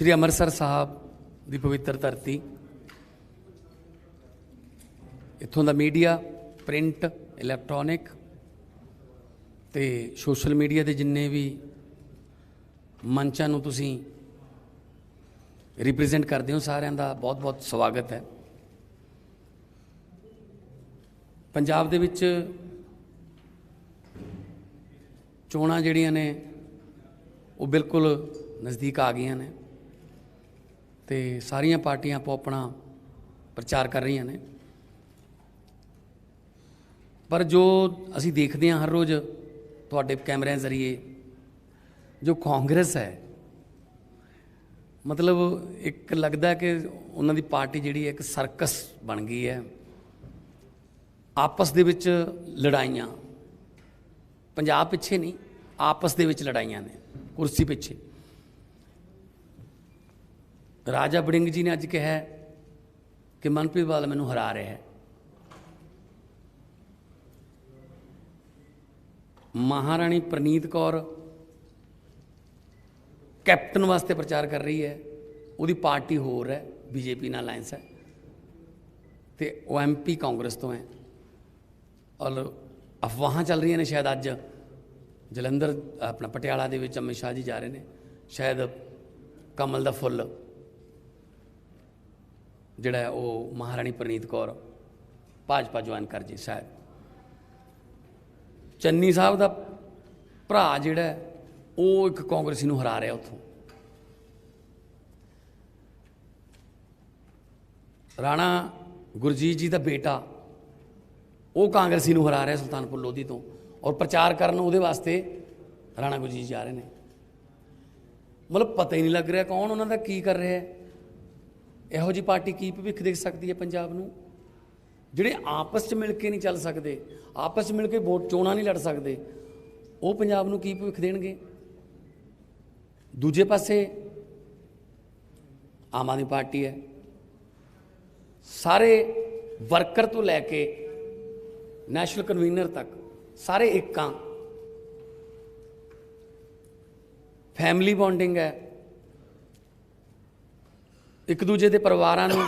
श्री अमृतसर साहब की पवित्र धरती, इत्थों का मीडिया प्रिंट इलैक्ट्रॉनिक ते सोशल मीडिया के जिन्ने भी मंचां नूं तुसीं रिप्रजेंट करते हो, सारिਆਂ ਦਾ बहुत बहुत स्वागत है। पंजाब दे विच चोणां जिहड़ियां ने वो बिल्कुल नज़दीक आ गई ने ते सारियां पार्टियां आपो अपना प्रचार कर रही ने, पर जो असी देखते हैं हर रोज़ तुहाडे कैमरिਆਂ जरिए जो कांग्रेस है, मतलब एक लगता है कि उन्हों की पार्टी जिहड़ी एक सर्कस बन गई है। आपस दे विच लड़ाइयां, पंजाब पिछे नहीं, आपस दे विच लड़ाइयां ने कुर्सी पिछे। राजा वड़िंग जी ने अज कहा कि मनप्रीत बादल मैनूं हरा रहा है। महाराणी प्रनीत कौर कैप्टन वास्ते प्रचार कर रही है, उसकी पार्टी होर है, बीजेपी नाल अलायंस है, तो वह MP कांग्रेस तो है। और अफवाह चल रही ने शायद अज जलंधर अपना पटियाला दे विच अमित शाह जी जा रहे हैं, शायद कमल दा फुल जिहड़ा है वो महाराणी प्रनीत कौर भाजपा ज्वाइन कर जी। शायद चन्नी साहब का भरा जिहड़ा है वो एक कांग्रेसी नूं हरा रहा उत्थों। राणा गुरजीत जी का बेटा वो कांग्रेसी नूं हरा रहा सुल्तानपुर लोधी तो, और प्रचार करन उहदे वास्ते राणा गुरजीत जा रहे हैं। मतलब पता ही नहीं लग रहा कौन उन्होंने की कर रहा है। इहो जी पार्टी की भविख देख सकती है पंजाब नूं, जिहड़े आपस च मिल के नहीं चल सकते, आपस च मिल के वोट चोणां नहीं लड़ सकते, वो पंजाब नूं की भविख देणगे। दूजे पासे आम आदमी पार्टी है, सारे वर्कर तो लैके नैशनल कन्वीनर तक सारे एक फैमिली बॉन्डिंग है, एक दूजे के परिवारां नूं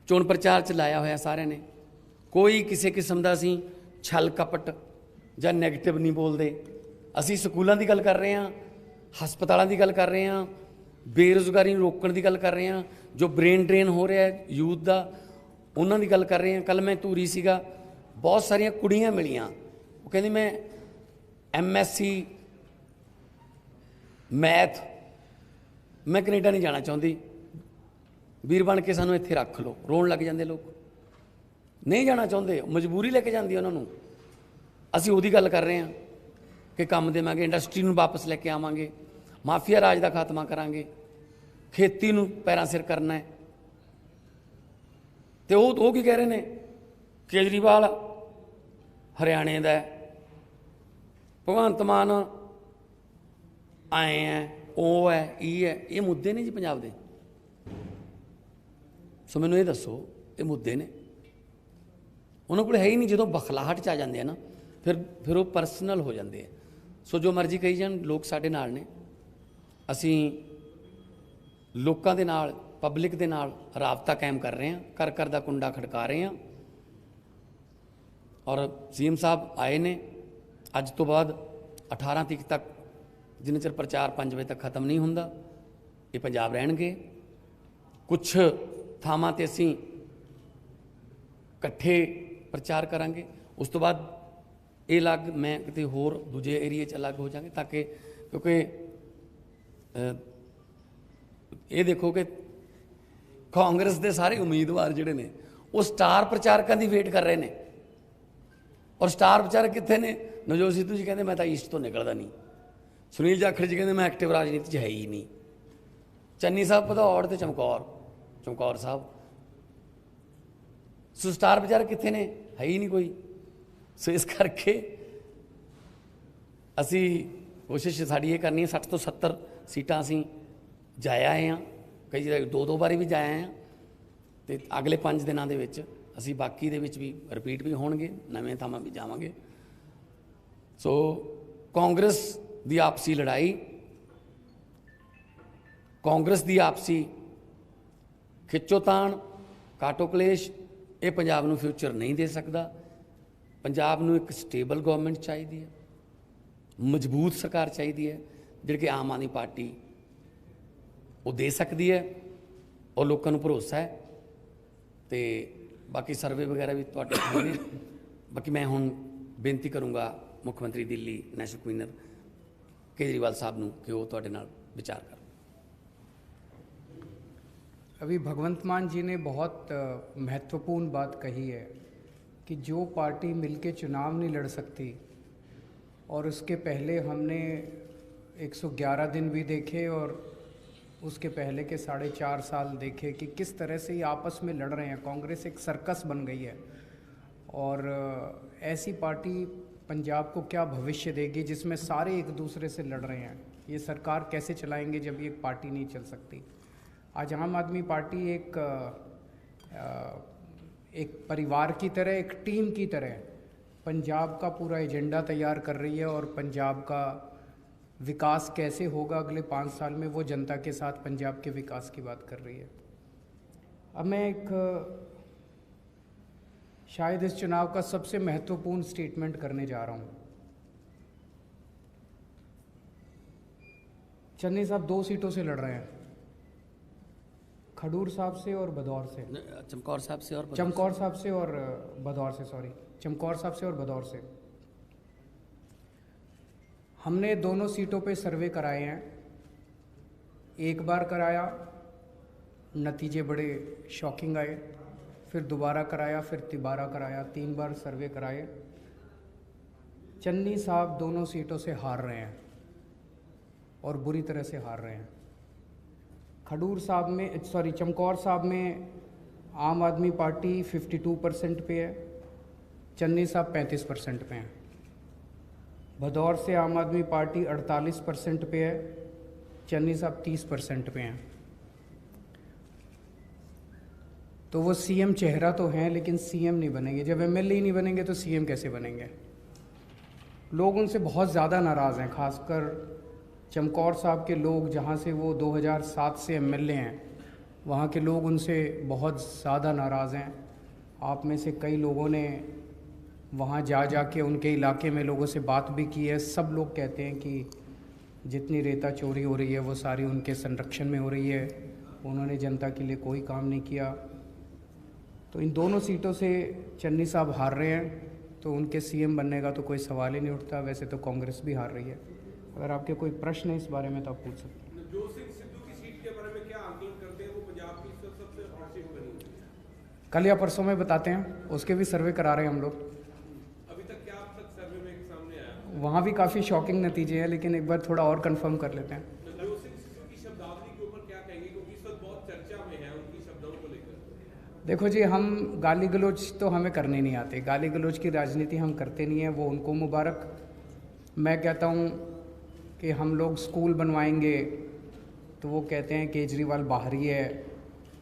चोण प्रचार च लाया होया सारे ने। कोई किसी किस्म का असीं छल कपट जां नैगेटिव नहीं बोलते। असीं स्कूलों की गल कर रहे हैं, हस्पतालों की गल कर रहे हैं, बेरोज़गारी रोकण की गल कर रहे हैं, जो ब्रेन ड्रेन हो रहा है यूथ का उन्हों की गल कर रहे हैं। कल मैं धूरी सीगा, बहुत सारिया कुड़ियाँ मिलियाँ, वो कहती मैं MSc मैथ, मैं कनेडा नहीं जाना चाहती, वीर बन के सानू इत्थे रख लो। रोन लग जाते लोग, नहीं जाना चाहते, मजबूरी लेके जाती है उन्होंने। असीं उहदी गल कर रहे हैं कि काम देवांगे, इंडस्ट्री नूं वापस लैके आवांगे, माफिया राज का खात्मा करांगे, खेती नूं पैरां सिर करना है। तो वो की कह रहे हैं, केजरीवाल हरियाणे का है, भगवंत मान आए हैं, वो है, ये मुद्दे ने जी पंजाब दे। सो मैनूं ये दसो, ये मुद्दे ने उन्होंने कोल है ही नहीं। जो बखलाहट च आ जाते हैं ना, फिर वो परसनल हो जाते हैं। सो जो मर्जी कही जान, लोग साडे नाल ने, असीं लोकां दे नाल, पब्लिक दे नाल राबता कायम कर रहे हैं, कर कर दा कुंडा खड़का रहे हैं। और CM साहब आए ने, अज तो बाद 18 तरीक तक जिन्ने चਿਰ प्रचार 5 वजे तक खत्म नहीं हुंदा, ये पंजाब रहणगे। कुछ थावां ते असीं इकट्ठे प्रचार करांगे, उस तो बाद ये अलग मैं किते होर दूजे एरिए च अलग हो जाएंगे, ताकि क्योंकि ये देखो कि कांग्रेस के सारे उम्मीदवार जिहड़े ने वो स्टार प्रचारकों की वेट कर रहे हैं। और स्टार प्रचारक कितने ने? नवजोत सिद्धू जी कहते मैं तो ईस्ट तो निकलता नहीं, सुनील जाखड़ जी कहते मैं एक्टिव राजनीति है ही नहीं, चन्नी साहब भदौड़ तो चमकौर साहब। सो स्टार प्रचारक कितने ने? है ही नहीं कोई। सो इस करके असी कोशिश साड़ी ये करनी है, 60 तो 70 सीटां असी जाए आए हैं, कई जगह 2-2 बारी भी जाए आए हैं। तो अगले 5 दिनों के असी बाकी दे विच भी रिपीट भी होणगे, नवें थावां भी जावांगे। सो कांग्रेस की आपसी लड़ाई ਕਾਂਗਰਸ ਦੀ ਆਪਸੀ ਖਿੱਚੋਤਾਣ, ਕਾਟੋ ਕਲੇਸ਼ ਇਹ ਪੰਜਾਬ ਨੂੰ ਫਿਊਚਰ ਨਹੀਂ ਦੇ ਸਕਦਾ। ਪੰਜਾਬ ਨੂੰ ਇੱਕ ਸਟੇਬਲ ਗਵਰਨਮੈਂਟ ਚਾਹੀਦੀ ਹੈ, ਮਜ਼ਬੂਤ ਸਰਕਾਰ ਚਾਹੀਦੀ ਹੈ, ਜਿਹੜੀ ਕਿ ਆਮ ਆਦਮੀ ਪਾਰਟੀ ਉਹ ਦੇ ਸਕਦੀ ਹੈ ਔਰ ਲੋਕਾਂ ਨੂੰ ਭਰੋਸਾ ਹੈ। ਤੇ ਬਾਕੀ ਸਰਵੇ ਵਗੈਰਾ ਵੀ ਤੁਹਾਡੇ ਕੋਲ ਨੇ। ਬਾਕੀ ਮੈਂ ਹੁਣ ਬੇਨਤੀ ਕਰੂੰਗਾ ਮੁੱਖ ਮੰਤਰੀ ਦਿੱਲੀ ਨੈਸ਼ਨਲ ਕਨਵੀਨਰ केजरीवाल साहब ਨੂੰ कि वो ਤੁਹਾਡੇ ਨਾਲ विचार कर। अभी भगवंत मान जी ने बहुत महत्वपूर्ण बात कही है कि जो पार्टी मिलके चुनाव नहीं लड़ सकती, और उसके पहले हमने 111 दिन भी देखे और उसके पहले के 4.5 साल देखे कि किस तरह से ये आपस में लड़ रहे हैं। कांग्रेस एक सर्कस बन गई है, और ऐसी पार्टी पंजाब को क्या भविष्य देगी जिसमें सारे एक दूसरे से लड़ रहे हैं। ये सरकार कैसे चलाएंगे जब ये पार्टी नहीं चल सकती। आज आम आदमी पार्टी एक परिवार की तरह, एक टीम की तरह पंजाब का पूरा एजेंडा तैयार कर रही है, और पंजाब का विकास कैसे होगा अगले 5 साल में, वो जनता के साथ पंजाब के विकास की बात कर रही है। अब मैं शायद इस चुनाव का सबसे महत्वपूर्ण स्टेटमेंट करने जा रहा हूँ। चन्नी साहब 2 सीटों से लड़ रहे हैं, खडूर साहब से और भदौर से। चमकौर साहब से और चमकौर साहब से और भदौर से, सॉरी, चमकौर साहब से और भदौर से। हमने दोनों सीटों पे सर्वे कराए हैं। एक बार कराया, नतीजे बड़े शॉकिंग आए, फिर दोबारा कराया, फिर तिबारा कराया, 3 बार सर्वे कराए। चन्नी साहब दोनों सीटों से हार रहे हैं, और बुरी तरह से हार रहे हैं। खडूर साहब में, सॉरी, चमकौर साहब में आम आदमी पार्टी 52% पे है, चन्नी साहब 35% पे हैं। भदौर से आम आदमी पार्टी 48% पे है, चन्नी साहब 30% पे हैं। तो वो सीएम चेहरा तो हैं, लेकिन सीएम नहीं बनेंगे। जब एमएलए ही नहीं बनेंगे तो सीएम कैसे बनेंगे। लोग उनसे बहुत ज़्यादा नाराज़ हैं, खासकर चमकौर साहब के लोग, जहाँ से वो 2007 से एमएलए हैं, वहाँ के लोग उनसे बहुत ज़्यादा नाराज़ हैं। आप में से कई लोगों ने वहाँ जा के उनके इलाके में लोगों से बात भी की है। सब लोग कहते हैं कि जितनी रेता चोरी हो रही है वो सारी उनके संरक्षण में हो रही है, उन्होंने जनता के लिए कोई काम नहीं किया। तो इन दोनों सीटों से चन्नी साहब हार रहे हैं, तो उनके सीएम बनने का तो कोई सवाल ही नहीं उठता। वैसे तो कांग्रेस भी हार रही है। अगर आपके कोई प्रश्न है इस बारे में तो आप पूछ सकते हैं। जो सिद्धू की सीट के बारे में क्या आंकलन करते हैं, वो पंजाब की सबसे हॉट सीट बनी हुई है। कल या परसों में बताते हैं, उसके भी सर्वे करा रहे हैं हम लोग। अभी तक क्या अब तक सर्वे में सामने आया? वहाँ भी काफ़ी शॉकिंग नतीजे हैं, लेकिन एक बार थोड़ा और कंफर्म कर लेते हैं। जो सिद्धू की शब्दावली के ऊपर क्या कहेंगे, क्योंकि इस वक्त बहुत चर्चा में है उनकी शब्दों को लेकर। देखो जी, हम गाली गलौज तो हमें करने नहीं आते, गाली गलौज की राजनीति हम करते नहीं हैं, वो उनको मुबारक। मैं कहता हूँ कि हम लोग स्कूल बनवाएंगे तो वो कहते हैं केजरीवाल बाहरी है।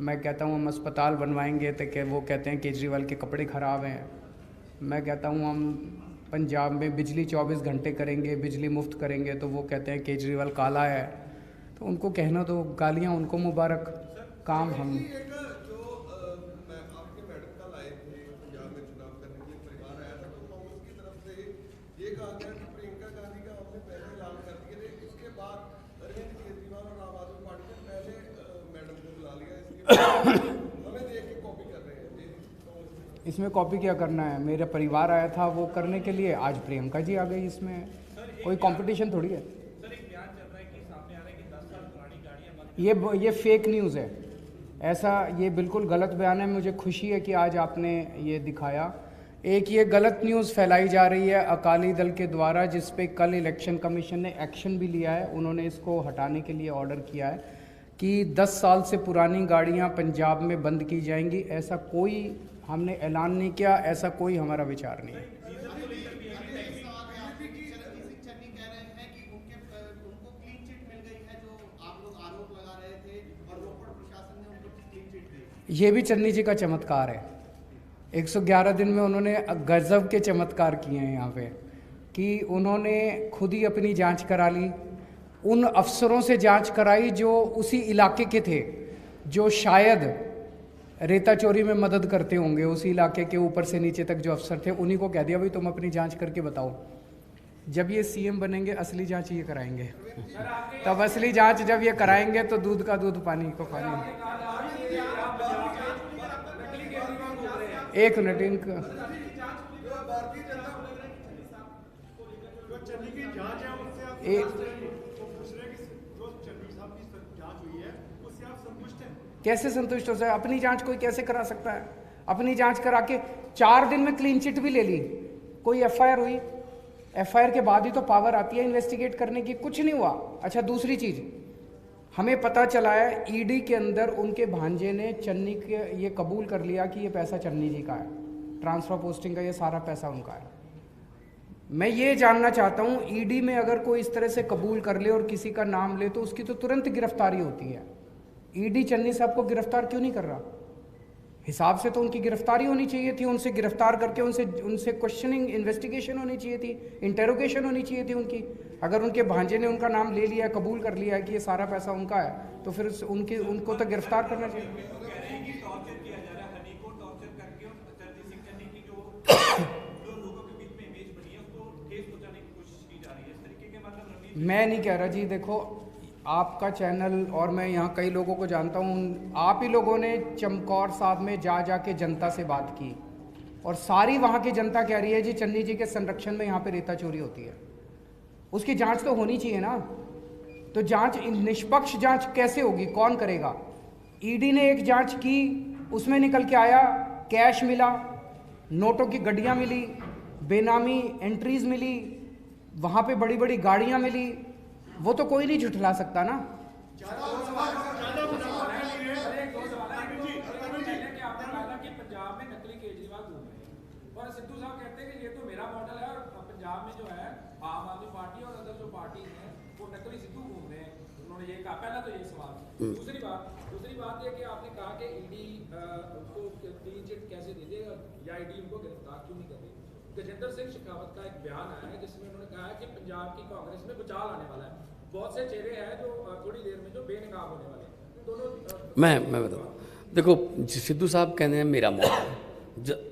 मैं कहता हूँ हम अस्पताल बनवाएंगे तो वो कहते हैं केजरीवाल के कपड़े ख़राब हैं। मैं कहता हूँ हम पंजाब में बिजली 24 घंटे करेंगे, बिजली मुफ्त करेंगे, तो वो कहते हैं केजरीवाल काला है। तो उनको कहना तो गालियाँ उनको मुबारक, काम हम। इसमें कॉपी क्या करना है, मेरा परिवार आया था वो करने के लिए, आज प्रियंका जी आ गई। इसमें कोई कंपटीशन थोड़ी है। सर, एक बयान चल रहा है कि सामने आ रहा है कि 10 साल पुरानी गाड़ियां ये फेक न्यूज़ है, ऐसा ये बिल्कुल गलत बयान है। मुझे खुशी है कि आज आपने ये दिखाया। एक ये गलत न्यूज़ फैलाई जा रही है अकाली दल के द्वारा, जिस पे कल इलेक्शन कमीशन ने एक्शन भी लिया है। उन्होंने इसको हटाने के लिए ऑर्डर किया है कि 10 साल से पुरानी गाड़ियां पंजाब में बंद की जाएंगी। ऐसा कोई हमने ऐलान नहीं किया, ऐसा कोई हमारा विचार नहीं है। ये भी चन्नी जी का चमत्कार है। 111 दिन में उन्होंने गजब के चमत्कार किए हैं यहाँ पे, कि उन्होंने खुद ही अपनी जांच करा ली, उन अफसरों से जांच कराई जो उसी इलाके के थे, जो शायद रेता चोरी में मदद करते होंगे, उसी इलाके के ऊपर से नीचे तक जो अफसर थे, उन्हीं को कह दिया भाई तुम अपनी जांच करके बताओ। जब ये सीएम बनेंगे असली जांच ये कराएंगे, तब असली जांच जब ये कराएंगे तो दूध का दूध पानी को पानी। एक मिनट, इनका कैसे संतुष्ट हो जाए? अपनी जांच कोई कैसे करा सकता है? अपनी जांच करा के 4 दिन में क्लीन चिट भी ले ली, कोई एफआईआर हुई, एफआईआर के बाद ही तो पावर आती है इन्वेस्टिगेट करने की, कुछ नहीं हुआ। अच्छा, दूसरी चीज हमें पता चला है ईडी के अंदर उनके भांजे ने चन्नी के ये कबूल कर लिया कि ये पैसा चन्नी जी का है, ट्रांसफर पोस्टिंग का ये सारा पैसा उनका है। मैं ये जानना चाहता हूँ, ईडी में अगर कोई इस तरह से कबूल कर ले और किसी का नाम ले तो उसकी तो तुरंत गिरफ्तारी होती है। ईडी चन्नी साहब को गिरफ्तार क्यों नहीं कर रहा? हिसाब से तो उनकी गिरफ्तारी होनी चाहिए थी, उनसे गिरफ्तार करके उनसे क्वेश्चनिंग इन्वेस्टिगेशन होनी चाहिए थी, इंटेरोगेशन होनी चाहिए थी उनकी। अगर उनके भांजे ने उनका नाम ले लिया, कबूल कर लिया है कि ये सारा पैसा उनका है, तो फिर उनको तो गिरफ्तार करना चाहिए। मैं नहीं कह रहा जी, देखो आपका चैनल और मैं यहाँ कई लोगों को जानता हूँ, आप ही लोगों ने चमकौर साहब में जा के जनता से बात की और सारी वहाँ की जनता कह रही है जी चन्नी जी के संरक्षण में यहाँ पे रेता चोरी होती है। उसकी जांच तो होनी चाहिए ना। तो जांच, निष्पक्ष जांच कैसे होगी? कौन करेगा? ईडी ने एक जांच की, उसमें निकल के आया कैश मिला, नोटों की गड्डियाँ मिली, बेनामी एंट्रीज मिली, वहाँ पे बड़ी बड़ी गाड़ियाँ मिली, वो तो कोई नहीं झुठला सकता ना। और सिद्धू साहब कहते हैं कि ये तो मेरा मॉडल है और पंजाब में जो है आम आदमी पार्टी और अदर जो पार्टी है वो नकली सिद्धू घूम रहे हैं, उन्होंने ये कहा। पहला तो ये सवाल। दूसरी बात ये कि आपने कहा कि ईडी उनको क्लीन चिट कैसे दे देगा या ईडी उनको गिरफ्तार क्यों नहीं कर रही? गजेंद्र सिंह शेखावत का एक बयान आया है जिसमें उन्होंने कहा है कि पंजाब की कांग्रेस में भूचाल आने वाला है, बहुत से चेहरे हैं जो थोड़ी देर में जो बेनकाब होने वाले हैं। दोनों मैं बताऊँ, देखो सिद्धू साहब कहते हैं मेरा मॉडल,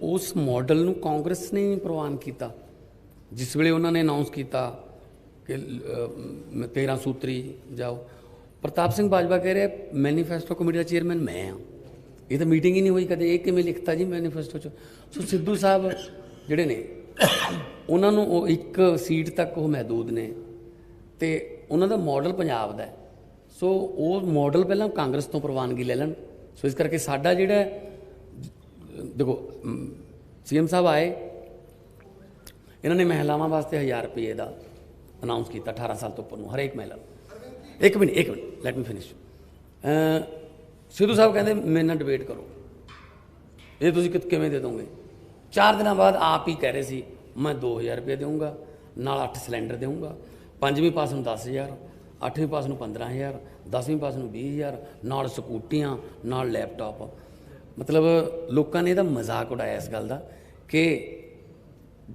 उस मॉडल ਨੂੰ ਕਾਂਗਰਸ ਨੇ ਪ੍ਰਵਾਨ ਕੀਤਾ। ਜਿਸ ਵੇਲੇ ਉਹਨਾਂ ਨੇ ਅਨਾਉਂਸ ਕੀਤਾ ਕਿ 13 ਸੂਤਰੀ ਜਾਓ, ਪ੍ਰਤਾਪ ਸਿੰਘ ਬਾਜਵਾ ਕਹਿ ਰਿਹਾ ਮੈਨੀਫੈਸਟੋ ਕਮੇਟੀ ਦਾ ਚੇਅਰਮੈਨ ਮੈਂ ਹਾਂ। ਇਹ ਤਾਂ ਮੀਟਿੰਗ ਹੀ ਨਹੀਂ ਹੋਈ ਕਦੇ, ਇਹ ਕਿਵੇਂ ਲਿਖਤਾ ਜੀ ਮੈਨੀਫੈਸਟੋ 'ਚ? ਸੋ ਸਿੱਧੂ ਸਾਹਿਬ ਜਿਹੜੇ ਨੇ ਉਹਨਾਂ ਨੂੰ ਉਹ ਇੱਕ ਸੀਟ ਤੱਕ ਉਹ ਮਹਿਦੂਦ ਨੇ ਅਤੇ ਉਹਨਾਂ ਦਾ ਮਾਡਲ ਪੰਜਾਬ ਦਾ। ਸੋ ਉਹ ਮਾਡਲ ਪਹਿਲਾਂ ਕਾਂਗਰਸ ਤੋਂ ਪ੍ਰਵਾਨਗੀ ਲੈ ਲੈਣ। ਸੋ ਇਸ ਕਰਕੇ ਸਾਡਾ ਜਿਹੜਾ देखो सीएम साहब आए, इन्होंने महिलावां वास्ते 1000 रुपये का अनाउंस किया 18 साल तो उपर हरेक महिला। एक minute let me finish. Sidhu साहब कहते मेरे नाल डिबेट करो, ये तुसीं किवें दे दोगे? 4 दिन बाद आप ही कह रहे सी मैं 2000 रुपये दूँगा, नाल 8 सिलेंडर दूँगा, 5वीं पास नूं 10,000, 8वीं पास नूं 15,000, 10वीं पास नूं 20,000, नाल स्कूटियां, नाल लैपटॉप। मतलब लोगों ने यदा मजाक उड़ाया इस गल का कि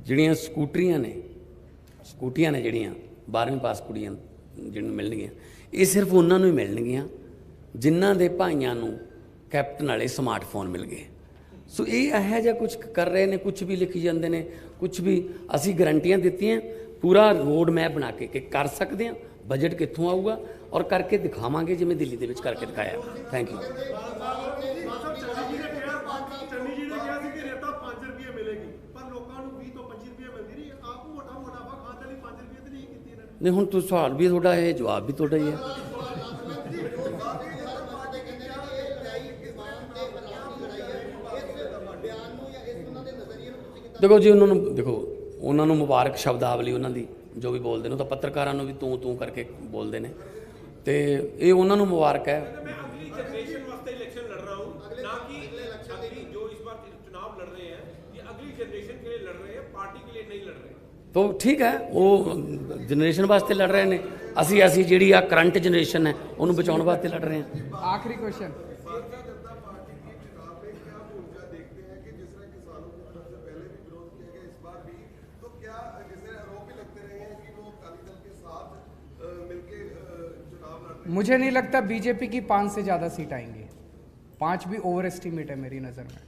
जिहड़ियां स्कूटियां ने जिहड़ियां 12वीं पास कुड़ियां जिन्होंने मिलणगियां, ये सिर्फ उन्होंने ही मिलणगियां जिन्हां दे भाइयां नूं कैप्टन वाले स्मार्टफोन मिल गए। सो ये इहो जिहा कुछ कर रहे हैं, कुछ भी लिखी जाते हैं, कुछ भी। असीं गारंटियां दित्तियां, पूरा रोड मैप बना के कि कर सकते हैं, बजट कित्थों आऊगा और करके दिखावांगे जिवें दिल्ली दे विच करके दिखाया। Thank you. नहीं हुण तो सवाल भी थोड़ा है, जवाब भी थोड़ा ही है। देखो जी उन्होंने मुबारक शब्दावली उन्होंने जो भी बोलते हैं तो पत्रकारों भी तू करके बोलते हैं, तो ये उन्होंने मुबारक है। तो ठीक है, वो जनरेशन वास्ते लड़ रहे हैं, असी जी करंट जनरेशन है उन्होंने बचाने वास्ते लड़ रहे हैं। आखिरी क्वेश्चन, तो क्या जैसे आरोप भी लगते रहे हैं कि वो अकाली दल के साथ मिलके मुझे नहीं लगता बीजेपी की 5 से ज़्यादा सीट आएंगी। 5 भी ओवर एस्टिमेट है मेरी नज़र में।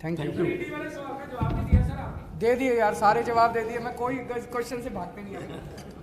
Thank you. ईडी वाले सवाल का जवाब नहीं दिया सर आपने। दे दिए यार, सारे जवाब दे दिए, मैं कोई क्वेश्चन से भागते नहीं हूँ।